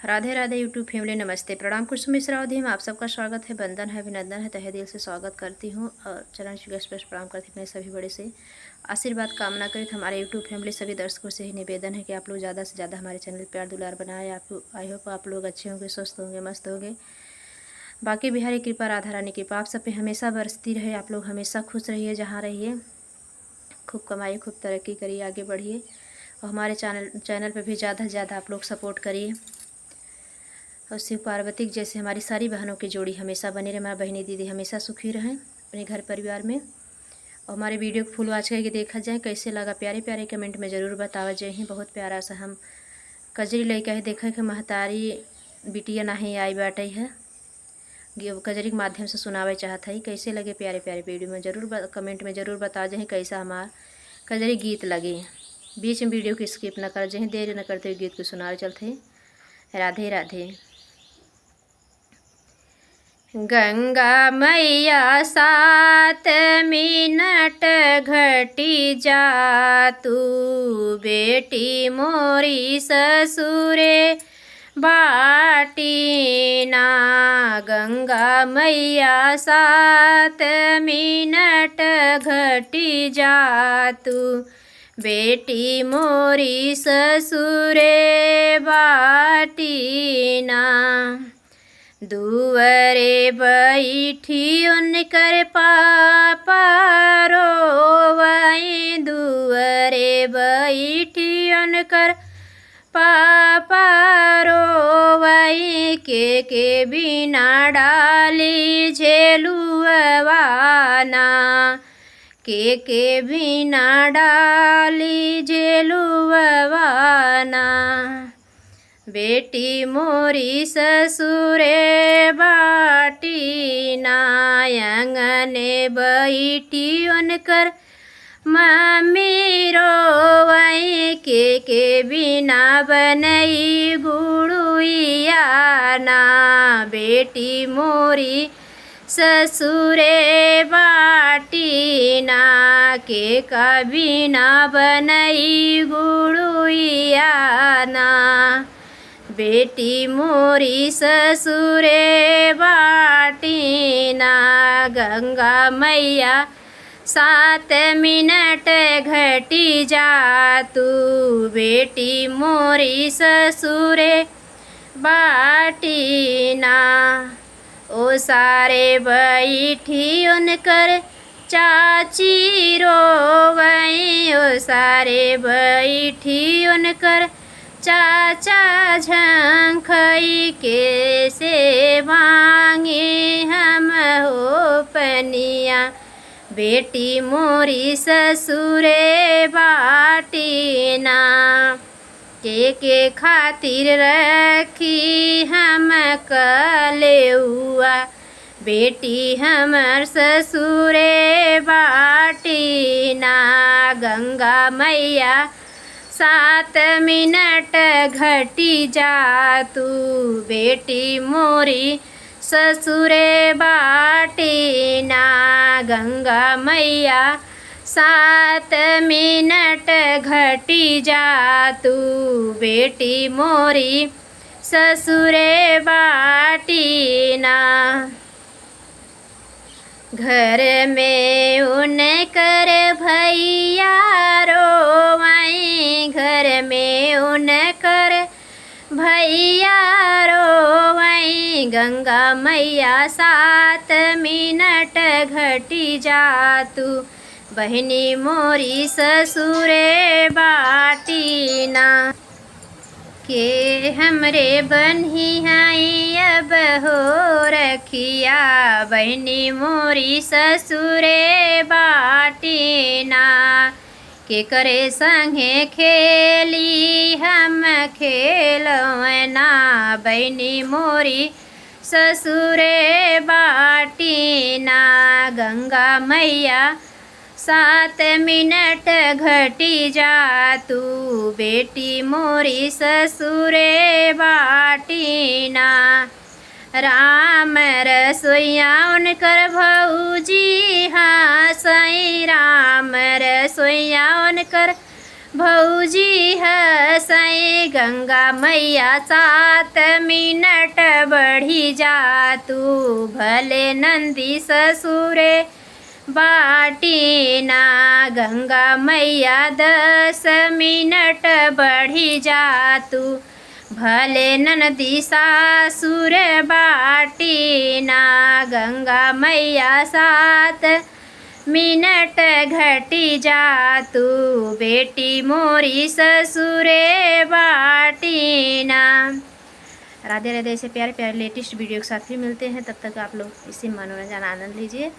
Radhe Radhe YouTube family, नमस्ते, प्रणाम। कुसुम मिश्रा अवधि में आप सबका स्वागत है, बंदन है, अभिनंदन है, तहे दिल से स्वागत करती हूँ और चरण स्पर्श प्रणाम करती हूँ। अपने सभी बड़े से आशीर्वाद कामना करें। तो हमारे यूट्यूब फैमिली सभी दर्शकों से ही निवेदन है कि आप लोग ज़्यादा से ज़्यादा हमारे चैनल प्यार दुलार बनाए। आप आई होप आप लोग अच्छे होंगे, स्वस्थ होंगे, मस्त होंगे। बाकी बिहारी कृपा, राधा रानी कृपा आप सब पे हमेशा बरसती रहे। आप लोग हमेशा खुश रहिए, जहाँ रहिए, खूब कमाइए, खूब तरक्की करिए, आगे बढ़िए और हमारे चैनल पर भी ज़्यादा से ज़्यादा आप लोग सपोर्ट करिए। और शिव पार्वती जैसे हमारी सारी बहनों की जोड़ी हमेशा बनी रहे। हमारी बहनी दीदी हमेशा सुखी रहें अपने घर परिवार में। और हमारे वीडियो को फुल वॉच करके देखा जाए, कैसे लगा प्यारे प्यारे कमेंट में ज़रूर बतावा जाए। ही बहुत प्यारा सा हम कजरी लैका है देखे कि महतारी बिटिया नहीं आई बाटे है, कजरी के माध्यम से सुनावे चाहता है। कैसे लगे प्यारे प्यारे वीडियो में ज़रूर कमेंट में ज़रूर बता जाए कैसा हमारा कजरी गीत लगे। बीच में वीडियो को स्किप न कर जाए, देर न करते हुए गीत को सुना चलते। राधे राधे। गंगा मैया 7 मिनट घटी जा तू, बेटी मोरी ससुरे बाटी ना। गंगा मैया 7 मिनट घटी जा तू, बेटी मोरी ससुरे बाटी ना। दुवरे बैठी उनकर पापा रोवई, दुवरे बैठी उनकर पापा रोवई। के बिना डाली झेलुआना, के बिना डाली झेलुआना। बेटी मोरी ससुरे बाटी नायंगने बैठी उनकर मम्मी रोवई। के बिना बनई गुड़ुइया ना, बेटी मोरी ससुरे बाटी ना। के का बिना बनई गुड़ुइया ना, बेटी मोरी ससुरे बाटी ना। गंगा मैया 7 मिनट घटी जा तू, बेटी मोरी ससुरे बाटी ना। ओ सारे बैठी उनकर चाची रोवई, ओ सारे बैठी उनकर चाचा झंखई। के से मांगे हम हो पनिया, बेटी मोरी ससुरे बाटी ना। के खातिर रखी हम कलेउआ, बेटी हमर ससुरे बाटी ना। गंगा मैया 7 मिनट घटी जा तू, बेटी मोरी ससुरे बाटी ना। गंगा मैया 7 मिनट घटी जा तू, बेटी मोरी ससुरे बाटी ना। घर में उनकर भैया रोवई, घर में उनकर भैया रोवई। गंगा मैया 7 मिनट घटी जा तू, बहनी मोरी ससुरे बाटी ना। के हमरे बन्ही हई अब हो रखिया, बहनी मोरी ससुरे बाटी ना। के करे संगे खेली हम खेलवना, बहनी मोरी ससुरे बाटी ना। गंगा मैया 7 मिनट घटी जा तू, बेटी मोरी ससुरे बाटी ना। राम रसोइया उनकर भौजी हंसई, राम रसोइया उनकर भौजी हंसई गंगा मैया 7 मिनट बढ़ी जा तू, भले नंदी ससुरे बाटीना। गंगा मैया 10 मिनट बढ़ी जा तू, भले नंदी सासुर बाटीना। गंगा मैया 7 मिनट घटी जा तू, बेटी मोरी ससुरे बाटीना। राधे राधे। ऐसे प्यारे प्यारे लेटेस्ट वीडियो के साथ फिर मिलते हैं, तब तक आप लोग इसी मनोरंजन आनंद लीजिए।